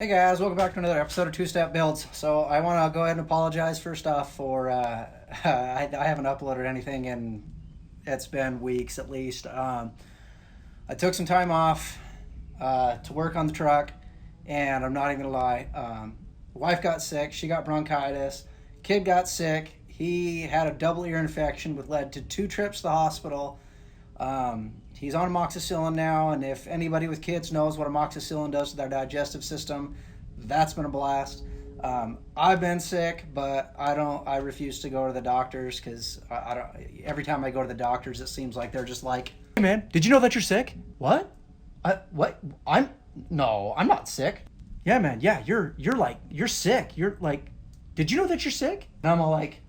Hey guys, welcome back to another episode of Two Step Builds. So I want to go ahead and apologize first off for I haven't uploaded anything in it's been weeks at least. I took some time off to work on the truck, and I'm not even gonna lie. Wife got sick. She got bronchitis. Kid got sick. He had a double ear infection, which led to 2 trips to the hospital. He's on amoxicillin now, and if anybody with kids knows what amoxicillin does to their digestive system, that's been a blast. I've been sick, but I refuse to go to the doctors because I don't. Every time I go to the doctors, it seems like they're just like, "Hey man, did you know that you're sick? What? What? I'm not sick. Yeah, man. Yeah, you're sick. You're like, did you know that you're sick?" And I'm all like,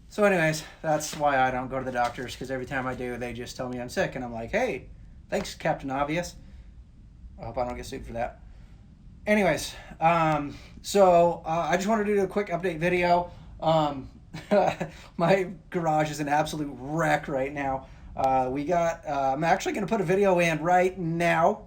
so, anyways, that's why I don't go to the doctors, because every time I do, they just tell me I'm sick, and I'm like, hey, thanks, Captain Obvious. I hope I don't get sued for that. Anyways, I just wanted to do a quick update video. My garage is an absolute wreck right now. I'm actually going to put a video in right now.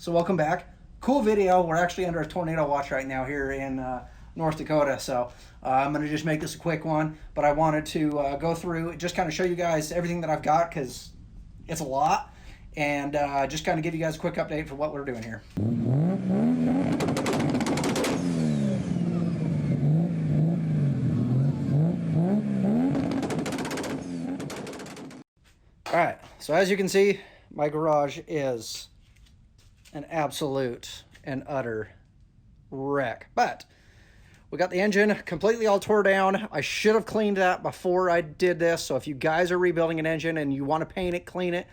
So welcome back. Cool video. We're actually under a tornado watch right now here in North Dakota. So I'm going to just make this a quick one. But I wanted to go through, just kind of show you guys everything that I've got, because it's a lot. And just kind of give you guys a quick update for what we're doing here. All right. So as you can see, my garage is an absolute and utter wreck. But we got the engine completely all tore down. I should have cleaned that before I did this. So if you guys are rebuilding an engine and you want to paint it, clean it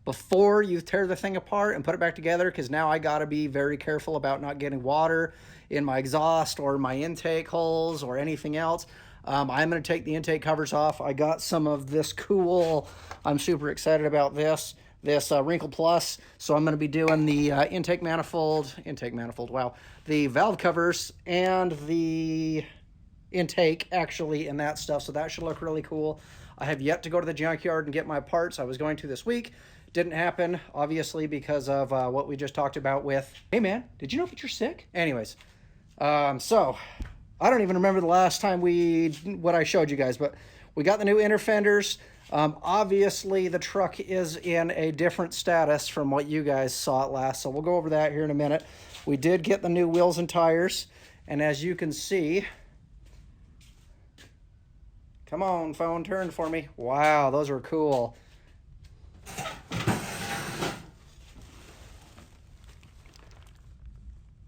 before you tear the thing apart and put it back together, because now I got to be very careful about not getting water in my exhaust or my intake holes or anything else. I'm going to take the intake covers off. I got some of this cool, I'm super excited about this Wrinkle Plus. So I'm going to be doing the intake manifold, wow, the valve covers and the intake actually and that stuff. So that should look really cool. I have yet to go to the junkyard and get my parts. I was going to this week. Didn't happen, obviously, because of what we just talked about with, hey man, did you know that you're sick? Anyways, so I don't even remember the last time what I showed you guys, but we got the new inner fenders. Obviously, the truck is in a different status from what you guys saw it last, so we'll go over that here in a minute. We did get the new wheels and tires, and as you can see, come on, phone, turn for me. Wow, those are cool.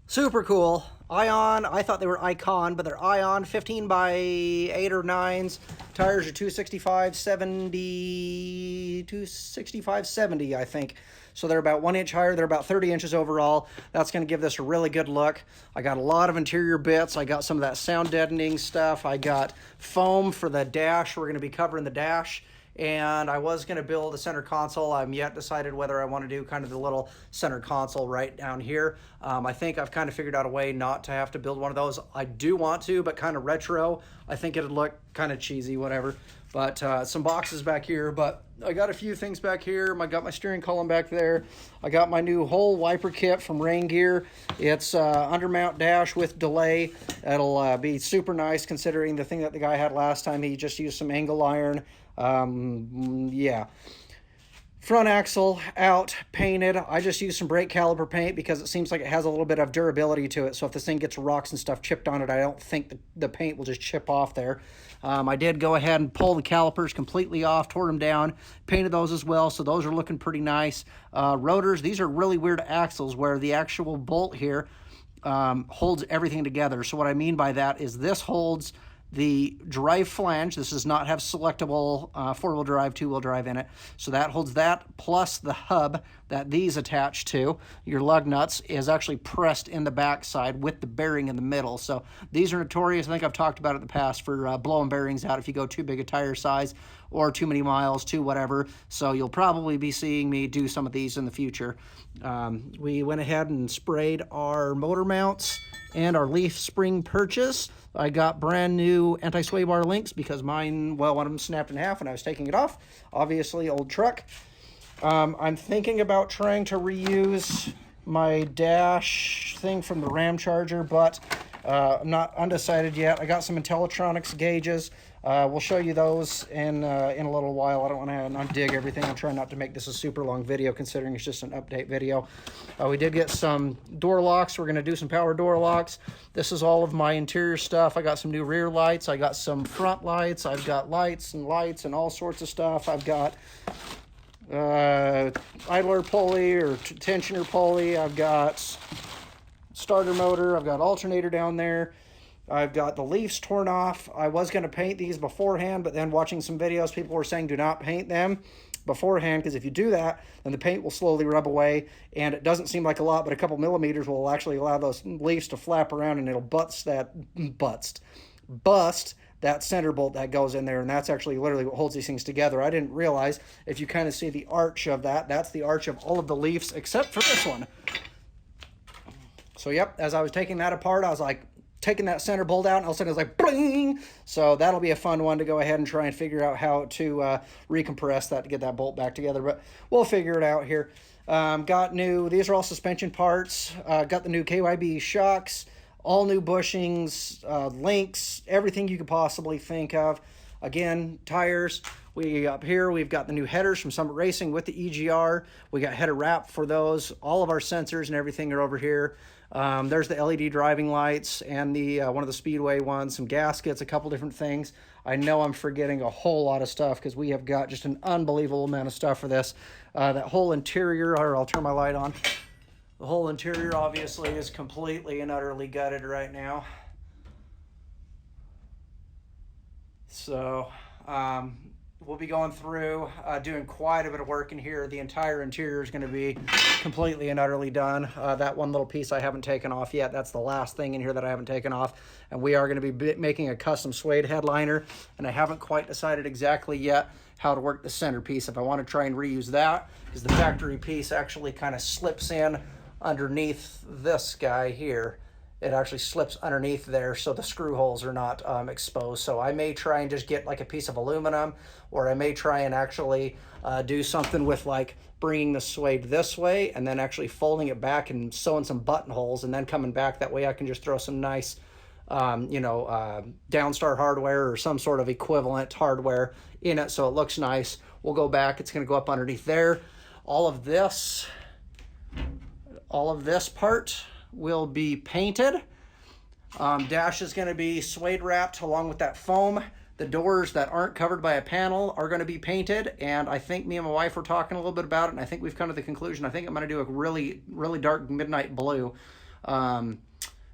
Super cool. Ion, I thought they were Icon, but they're Ion 15 by 8 or 9s. Tires are 265/70, I think. So they're about 1 inch higher. They're about 30 inches overall. That's going to give this a really good look. I got a lot of interior bits. I got some of that sound deadening stuff. I got foam for the dash. We're going to be covering the dash. And I was going to build a center console. I'm yet decided whether I want to do kind of the little center console right down here. I think I've kind of figured out a way not to have to build one of those. I do want to, but kind of retro. I think it'd look kind of cheesy, whatever. But some boxes back here. But I got a few things back here. I got my steering column back there. I got my new whole wiper kit from Rain Gear. It's undermount dash with delay. It'll be super nice considering the thing that the guy had last time. He just used some angle iron. Yeah. Front axle out, painted. I just used some brake caliper paint because it seems like it has a little bit of durability to it. So if this thing gets rocks and stuff chipped on it, I don't think the paint will just chip off there. I did go ahead and pull the calipers completely off, tore them down, painted those as well. So those are looking pretty nice. Rotors, these are really weird axles where the actual bolt here holds everything together. So what I mean by that is this holds the drive flange. This does not have selectable four-wheel drive, two-wheel drive in it. So that holds that, plus the hub that these attach to, your lug nuts, is actually pressed in the backside with the bearing in the middle. So these are notorious. I think I've talked about it in the past for blowing bearings out if you go too big a tire size or too many miles, too whatever. So you'll probably be seeing me do some of these in the future. We went ahead and sprayed our motor mounts and our leaf spring purchase. I got brand new anti-sway bar links because mine, well, one of them snapped in half when I was taking it off. Obviously, old truck. I'm thinking about trying to reuse my dash thing from the Ram Charger, but I'm not undecided yet. I got some Intellitronics gauges. We'll show you those in a little while. I don't want to undig everything. I'm trying not to make this a super long video considering it's just an update video. We did get some door locks. We're going to do some power door locks. This is all of my interior stuff. I got some new rear lights. I got some front lights. I've got lights and all sorts of stuff. I've got idler pulley or tensioner pulley. I've got starter motor. I've got alternator down there. I've got the leaves torn off. I was going to paint these beforehand, but then watching some videos, people were saying do not paint them beforehand, because if you do that, then the paint will slowly rub away, and it doesn't seem like a lot, but a couple millimeters will actually allow those leaves to flap around, and it'll bust that center bolt that goes in there, and that's actually literally what holds these things together. I didn't realize, if you kind of see the arch of that, that's the arch of all of the leaves except for this one. So yep, as I was taking that apart, I was like, taking that center bolt out, and all of a sudden it was like, bling! So that'll be a fun one to go ahead and try and figure out how to recompress that to get that bolt back together, but we'll figure it out here. These are all suspension parts. Got the new KYB shocks, all new bushings, links, everything you could possibly think of. Again, tires. Up here, we've got the new headers from Summit Racing with the EGR. We got header wrap for those. All of our sensors and everything are over here. There's the LED driving lights and the one of the Speedway ones, some gaskets, a couple different things. I know I'm forgetting a whole lot of stuff because we have got just an unbelievable amount of stuff for this. That whole interior, or I'll turn my light on. The whole interior obviously is completely and utterly gutted right now. So, we'll be going through, doing quite a bit of work in here. The entire interior is going to be completely and utterly done. That one little piece I haven't taken off yet. That's the last thing in here that I haven't taken off. And we are going to be making a custom suede headliner. And I haven't quite decided exactly yet how to work the centerpiece. If I want to try and reuse that, because the factory piece actually kind of slips in underneath this guy here. It actually slips underneath there, so the screw holes are not exposed. So I may try and just get like a piece of aluminum, or I may try and actually do something with like bringing the suede this way and then actually folding it back and sewing some buttonholes and then coming back. That way I can just throw some nice, Downstar hardware or some sort of equivalent hardware in it so it looks nice. We'll go back. It's going to go up underneath there. All of this part will be painted. Dash is going to be suede wrapped along with that foam. The doors that aren't covered by a panel are going to be painted, and I think me and my wife were talking a little bit about it, and I think we've come to the conclusion I think I'm going to do a really, really dark midnight blue.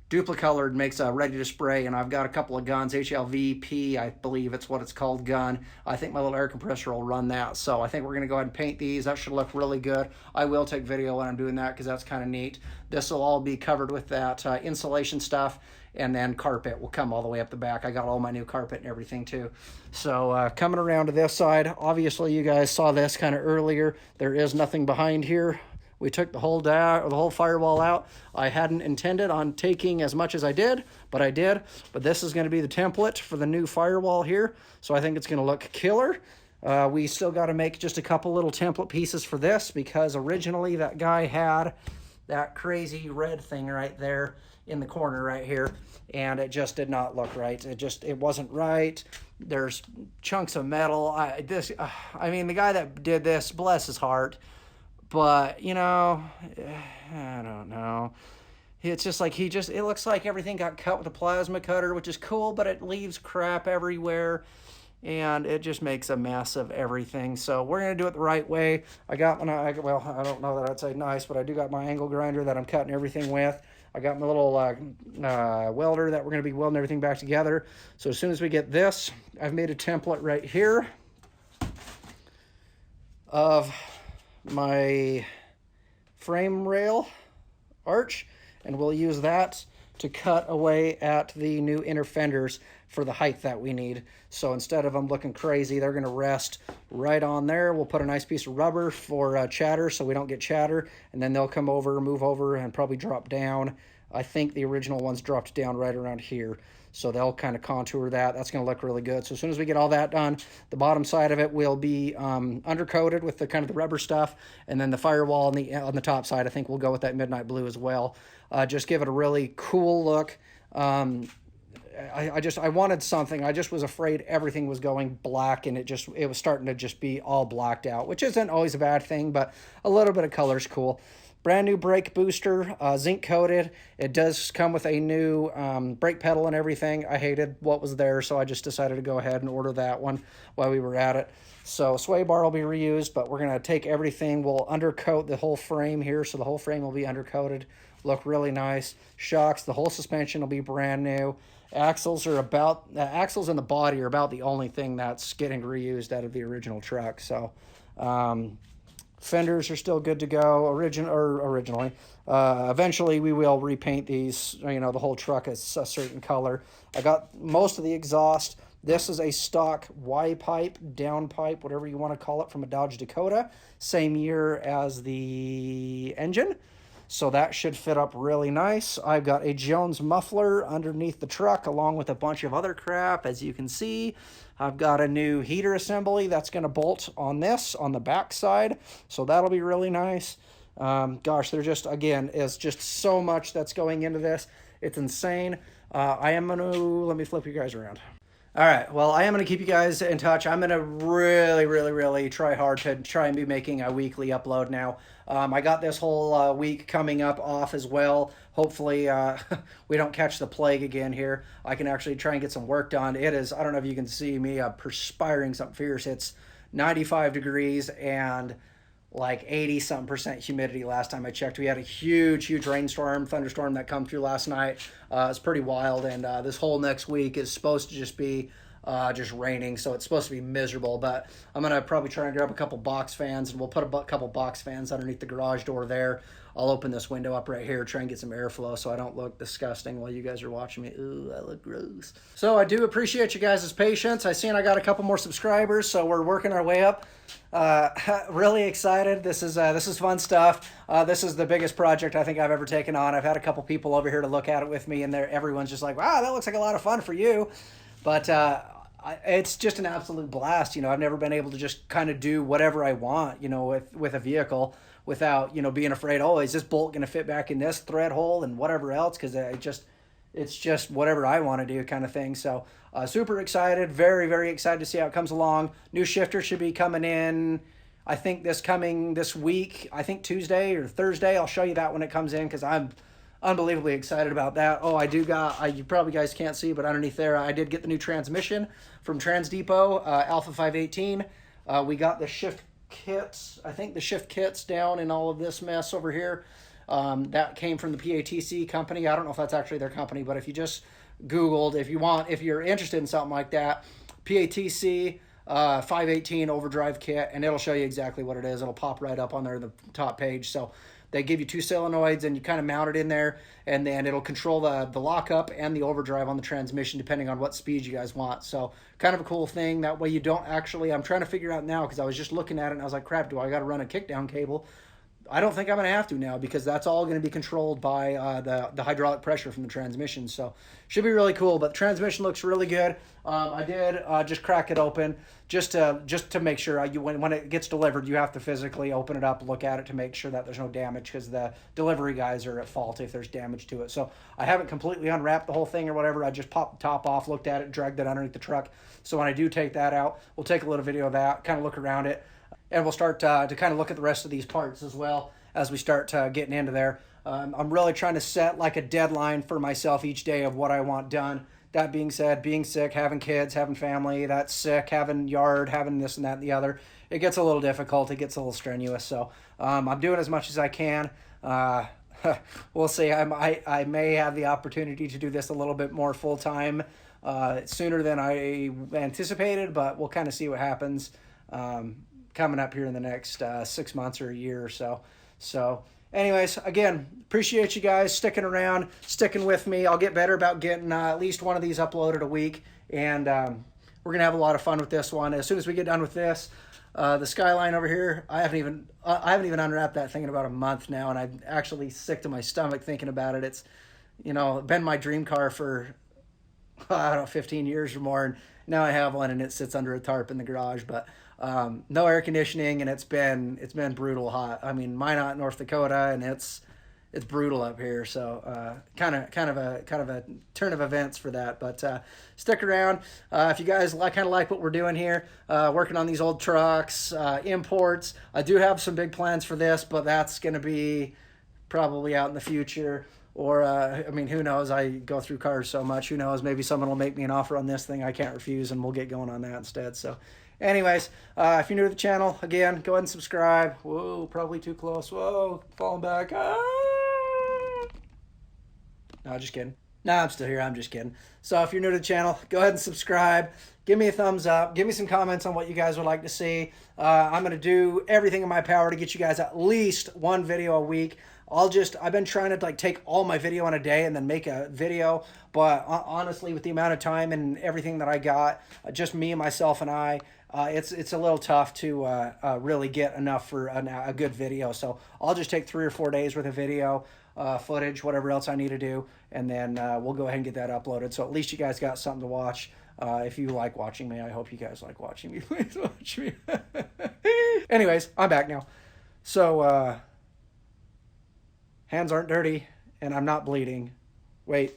Duplicolored makes a ready to spray, and I've got a couple of guns, HLVP, I believe it's what it's called, gun. I think my little air compressor will run that, so I think we're going to go ahead and paint these. That should look really good. I will take video when I'm doing that because that's kind of neat. This will all be covered with that insulation stuff, and then carpet will come all the way up the back. I got all my new carpet and everything too. So coming around to this side, obviously you guys saw this kind of earlier. There is nothing behind here. We took the whole firewall out. I hadn't intended on taking as much as I did, but I did. But this is going to be the template for the new firewall here, so I think it's going to look killer. We still got to make just a couple little template pieces for this because originally that guy had that crazy red thing right there in the corner right here, and it just did not look right. It wasn't right. There's chunks of metal. I mean, the guy that did this, bless his heart. But, I don't know. It's just like it looks like everything got cut with a plasma cutter, which is cool, but it leaves crap everywhere, and it just makes a mess of everything. So we're going to do it the right way. I don't know that I'd say nice, but I do got my angle grinder that I'm cutting everything with. I got my little welder that we're going to be welding everything back together. So as soon as we get this, I've made a template right here of my frame rail arch, and we'll use that to cut away at the new inner fenders for the height that we need. So instead of them looking crazy, they're going to rest right on there. We'll put a nice piece of rubber for chatter so we don't get chatter, and then they'll come over, move over, and probably drop down. I think the original ones dropped down right around here. So they'll kind of contour that. That's going to look really good. So as soon as we get all that done, the bottom side of it will be undercoated with the kind of the rubber stuff, and then the firewall on the top side, I think we'll go with that midnight blue as well. Just give it a really cool look. I wanted something. I just was afraid everything was going black, and it was starting to just be all blacked out, which isn't always a bad thing, but a little bit of color is cool. Brand new brake booster, zinc coated. It does come with a new brake pedal and everything. I hated what was there, so I just decided to go ahead and order that one while we were at it. So sway bar will be reused, but we're going to take everything. We'll undercoat the whole frame here, so the whole frame will be undercoated. Look really nice. Shocks, the whole suspension will be brand new. Axles and the body are about the only thing that's getting reused out of the original truck. So fenders are still good to go originally. Eventually we will repaint these, the whole truck is a certain color. I got most of the exhaust. This is a stock Y pipe, down pipe, whatever you want to call it, from a Dodge Dakota. Same year as the engine. So that should fit up really nice. I've got a Jones muffler underneath the truck along with a bunch of other crap, as you can see. I've got a new heater assembly that's going to bolt on this on the back side. So that'll be really nice. Gosh, again, is just so much that's going into this. It's insane. Let me flip you guys around. All right, well, I am going to keep you guys in touch. I'm going to really try hard to try and be making a weekly upload now. I got this whole week coming up off as well. Hopefully we don't catch the plague again here. I can actually try and get some work done. It is, I don't know if you can see me perspiring something fierce. It's 95 degrees and like 80-something% humidity last time I checked. We had a huge thunderstorm that come through last night. It's pretty wild, and this whole next week is supposed to just be just raining, so it's supposed to be miserable. But I'm going to probably try and grab a couple box fans, and we'll put a couple box fans underneath the garage door there. I'll open this window up right here, try and get some airflow so I don't look disgusting while you guys are watching me. Ooh, I look gross. So I do appreciate you guys' patience. I got a couple more subscribers, so we're working our way up. Really excited. This is fun stuff. This is the biggest project I think I've ever taken on. I've had a couple people over here to look at it with me, and everyone's just like, wow, that looks like a lot of fun for you. But it's just an absolute blast. I've never been able to just kind of do whatever I want, with a vehicle without, being afraid, oh, is this bolt going to fit back in this thread hole and whatever else? Because it's just whatever I want to do kind of thing. So super excited, very excited to see how it comes along. New shifter should be coming in, I think this week, I think Tuesday or Thursday. I'll show you that when it comes in because I'm unbelievably excited about that. Oh, you probably guys can't see, but underneath there, I did get the new transmission from Trans Depot, Alpha 518. We got the shift kits. I think the shift kits down in all of this mess over here. That came from the PATC company. I don't know if that's actually their company, but if you just Googled, if you're interested in something like that, PATC 518 overdrive kit, and it'll show you exactly what it is. It'll pop right up on there, the top page. So they give you 2 solenoids, and you kind of mount it in there, and then it'll control the lockup and the overdrive on the transmission depending on what speed you guys want. So kind of a cool thing. That way you don't actually, I'm trying to figure out now because I was just looking at it and I was like, crap, do I got to run a kickdown cable? I don't think I'm going to have to now because that's all going to be controlled by the hydraulic pressure from the transmission. So should be really cool. But the transmission looks really good. I did just crack it open just to make sure when it gets delivered, you have to physically open it up, look at it to make sure that there's no damage because the delivery guys are at fault if there's damage to it. So I haven't completely unwrapped the whole thing or whatever. I just popped the top off, looked at it, dragged it underneath the truck. So when I do take that out, we'll take a little video of that, kind of look around it. And we'll start to kind of look at the rest of these parts as well as we start getting into there. I'm really trying to set like a deadline for myself each day of what I want done. That being said, being sick, having kids, having family, that's sick, having yard, having this and that and the other, it gets a little difficult. It gets a little strenuous. So I'm doing as much as I can. We'll see. I may have the opportunity to do this a little bit more full time sooner than I anticipated, but we'll kind of see what happens coming up here in the next 6 months or a year or so. So, anyways, again, appreciate you guys sticking around, sticking with me. I'll get better about getting at least one of these uploaded a week, and we're gonna have a lot of fun with this one. As soon as we get done with this, the Skyline over here, I haven't even unwrapped that thing in about a month now, and I'm actually sick to my stomach thinking about it. It's, been my dream car for, I don't know, 15 years or more, and now I have one, and it sits under a tarp in the garage. But no air conditioning, and it's been brutal hot. I mean, Minot, North Dakota, and it's brutal up here. So kind of a turn of events for that. But stick around if you guys kind of like what we're doing here, working on these old trucks, imports. I do have some big plans for this, but that's going to be probably out in the future. Or, I mean, who knows? I go through cars so much. Who knows? Maybe someone will make me an offer on this thing I can't refuse, and we'll get going on that instead. So, anyways, if you're new to the channel, again, go ahead and subscribe. Whoa, probably too close. Whoa, falling back. Ah! No, just kidding. No, I'm still here. I'm just kidding. So, if you're new to the channel, go ahead and subscribe. Give me a thumbs up. Give me some comments on what you guys would like to see. I'm going to do everything in my power to get you guys at least one video a week. I've been trying to take all my video in a day and then make a video, but honestly, with the amount of time and everything that I got, just me, myself, and I, it's a little tough to really get enough for a good video. So I'll just take 3 or 4 days worth of video, footage, whatever else I need to do, and then we'll go ahead and get that uploaded. So at least you guys got something to watch. If you like watching me, I hope you guys like watching me. Please watch me. Anyways, I'm back now. So, hands aren't dirty, and I'm not bleeding. Wait.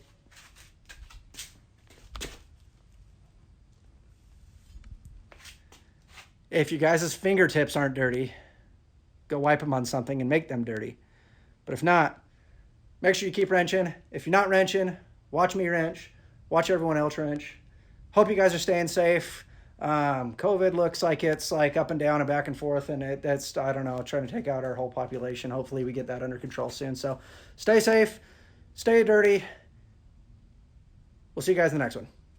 If you guys' fingertips aren't dirty, go wipe them on something and make them dirty. But if not, make sure you keep wrenching. If you're not wrenching, watch me wrench. Watch everyone else wrench. Hope you guys are staying safe. COVID looks like it's up and down and back and forth, and that's, I don't know, trying to take out our whole population. Hopefully we get that under control soon. So stay safe, stay dirty. We'll see you guys in the next one.